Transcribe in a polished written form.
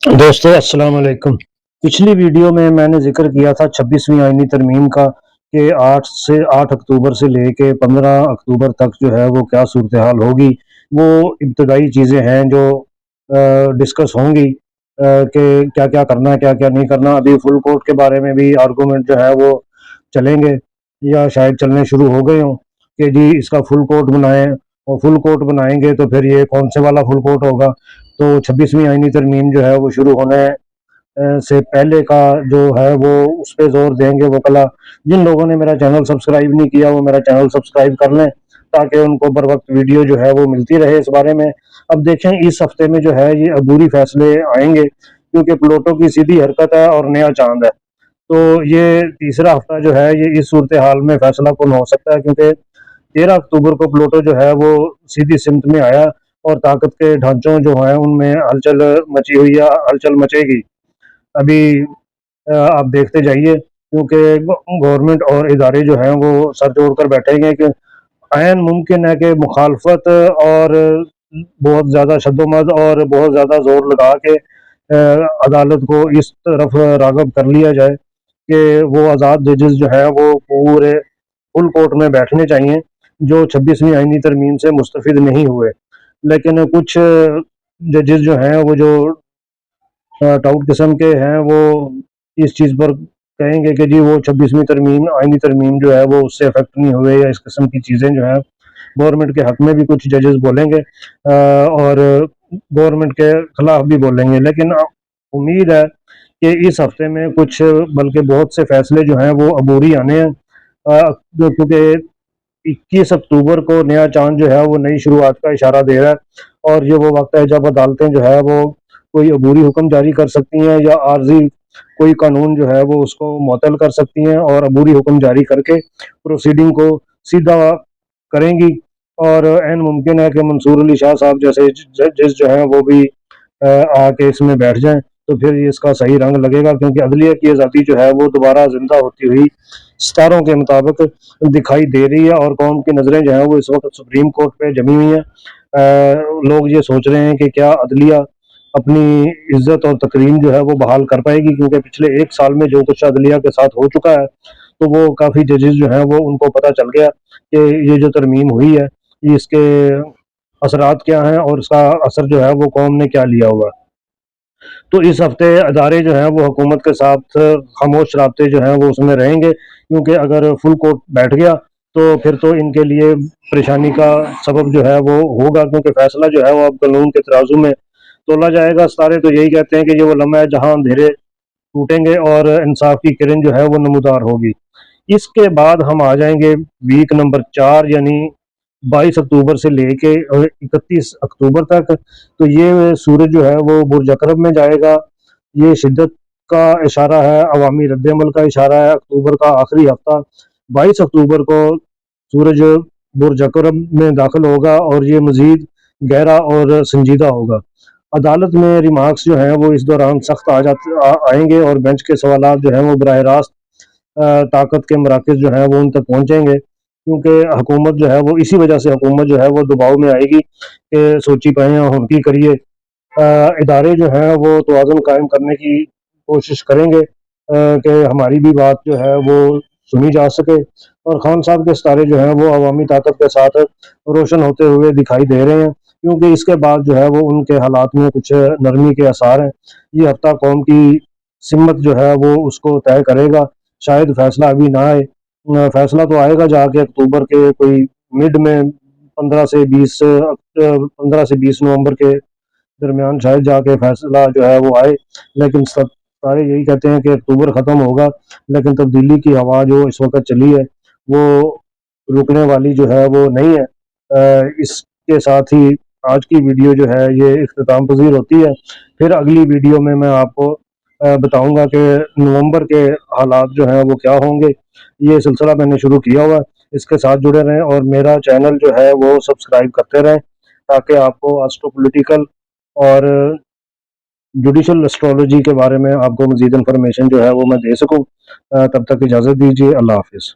दोस्तों अस्सलाम वालेकुम। पिछली वीडियो में मैंने जिक्र किया था 26वीं आईनी तरमीम का कि 8 अक्टूबर से लेके 15 अक्टूबर तक जो है वो क्या सूरत हाल होगी। वो इब्तदाई चीज़ें हैं जो डिस्कस होंगी कि क्या क्या करना है क्या क्या नहीं करना। अभी फुल कोर्ट के बारे में भी आर्गूमेंट जो है वो चलेंगे या शायद चलने शुरू हो गए हों कि जी इसका फुल कोर्ट बनाएं, और फुल कोर्ट बनाएंगे तो फिर ये कौन से वाला फुल कोर्ट होगा। तो 26वीं आईनी तरमीम जो है वो शुरू होने से पहले का जो है वो उस पर जोर देंगे। वो कला जिन लोगों ने मेरा चैनल सब्सक्राइब नहीं किया वो मेरा चैनल सब्सक्राइब कर लें ताकि उनको बर वक्त वीडियो जो है वो मिलती रहे इस बारे में। अब देखें इस हफ्ते में जो है ये अबूरी फैसले आएंगे क्योंकि प्लूटो की सीधी हरकत है और नया चांद है। तो ये तीसरा हफ्ता जो है ये इस सूरत हाल में फैसला कौन हो सकता है क्योंकि 13 अक्टूबर को प्लूटो जो है वो सीधी सिमत में आया और ताकत के ढांचों जो हैं उनमें हलचल मची हुई है, हलचल मचेगी। अभी आप देखते जाइए क्योंकि गवर्नमेंट और इदारे जो हैं वो सर जोड़ कर बैठेंगे कि ऐन मुमकिन है कि मुखालफत और बहुत ज़्यादा शद्दोमद और बहुत ज़्यादा जोर लगा के अदालत को इस तरफ राग़ब कर लिया जाए कि वो आज़ाद जजेस जो है वो पूरे फुल कोर्ट में बैठने चाहिए जो 26वीं आईनी तरमीम से मुस्तफ़िद नहीं हुए। लेकिन कुछ जजेस जो हैं वो जो टाउट किस्म के हैं वो इस चीज़ पर कहेंगे कि जी वो 26वीं तरमीम आईनी तरमीम जो है वो उससे अफेक्ट नहीं हुए या इस किस्म की चीज़ें जो हैं गवर्नमेंट के हक में भी कुछ जजेस बोलेंगे और गवर्नमेंट के खिलाफ भी बोलेंगे। लेकिन उम्मीद है कि इस हफ्ते में कुछ बल्कि बहुत से फैसले जो हैं वो अबूरी आने हैं क्योंकि 21 अक्टूबर को नया चांद जो है वो नई शुरुआत का इशारा दे रहा है और ये वो वक्त है जब अदालतें जो है वो कोई अबूरी हुक्म जारी कर सकती हैं या आर्जी कोई कानून जो है वो उसको मुअत्तल कर सकती हैं और अबूरी हुक्म जारी करके प्रोसीडिंग को सीधा करेंगी। और ऐन मुमकिन है कि मंसूर अली शाह साहब जैसे जज जो हैं वो भी आके इसमें बैठ जाएं तो फिर ये इसका सही रंग लगेगा क्योंकि अदलिया की आज़ादी जो है वो दोबारा जिंदा होती हुई सितारों के मुताबिक दिखाई दे रही है और कौम की नज़रें जो हैं वो इस वक्त सुप्रीम कोर्ट पे जमी हुई हैं। लोग ये सोच रहे हैं कि क्या अदलिया अपनी इज्जत और तकरीम जो है वो बहाल कर पाएगी क्योंकि पिछले 1 साल में जो कुछ अदलिया के साथ हो चुका है तो वो काफ़ी जजेस जो हैं वो उनको पता चल गया कि ये जो तरमीम हुई है ये इसके असरात क्या हैं और इसका असर जो है वो कौम ने क्या लिया हुआ है। तो इस हफ्ते अदारे जो हैं वो हुकूमत के साथ खामोश राब्ते जो हैं वो उसमें रहेंगे क्योंकि अगर फुल कोर्ट बैठ गया तो फिर तो इनके लिए परेशानी का सबब जो है वो होगा क्योंकि फैसला जो है वो अब कानून के तराजू में तोला जाएगा। सारे तो यही कहते हैं कि ये वो लम्हा है जहां अंधेरे टूटेंगे और इंसाफ की किरण जो है वो नमूदार होगी। इसके बाद हम आ जाएंगे वीक नंबर 4 यानी 22 अक्टूबर से लेके 31 अक्टूबर तक। तो ये सूरज जो है वो बुर्ज अकरब में जाएगा। ये शिद्दत का इशारा है, अवामी रद्दमल का इशारा है। अक्टूबर का आखिरी हफ्ता 22 अक्टूबर को सूरज बुर्ज अकरब में दाखिल होगा और ये मजीद गहरा और संजीदा होगा। अदालत में रिमार्क्स जो हैं वो इस दौरान सख्त आएंगे और बेंच के सवालात जो हैं वो बराह रास्त ताकत के मराकज़ जो हैं वो उन तक पहुँचेंगे क्योंकि हुकूमत जो है वो इसी वजह से हुकूमत जो है वो दबाव में आएगी कि सोची पाएँ और हुनकी करिए। इदारे जो हैं वो तवाज़ुन कायम करने की कोशिश करेंगे कि हमारी भी बात जो है वो सुनी जा सके और खान साहब के सितारे जो हैं वो अवामी ताकत के साथ रोशन होते हुए दिखाई दे रहे हैं क्योंकि इसके बाद जो है वो उनके हालात में कुछ नरमी के आसार हैं। ये हफ्ता कौम की सिमत जो है वो उसको तय करेगा। शायद फैसला अभी ना आए, फैसला तो आएगा जाके अक्टूबर के कोई मिड में 15 से 20 नवंबर के दरमियान शायद जाके फैसला जो है वो आए। लेकिन सब सारे यही कहते हैं कि अक्टूबर ख़त्म होगा लेकिन तब्दीली की हवा जो इस वक्त चली है वो रुकने वाली जो है वो नहीं है। इसके साथ ही आज की वीडियो जो है ये इख्तिताम पजीर होती है। फिर अगली वीडियो में मैं आपको बताऊंगा कि नवंबर के हालात जो हैं वो क्या होंगे। ये सिलसिला मैंने शुरू किया हुआ है, इसके साथ जुड़े रहें और मेरा चैनल जो है वो सब्सक्राइब करते रहें ताकि आपको एस्ट्रो पॉलिटिकल और जुडिशल एस्ट्रोलॉजी के बारे में आपको मज़ीद इन्फॉर्मेशन जो है वो मैं दे सकूं। तब तक इजाज़त दीजिए। अल्लाह हाफ़िज़।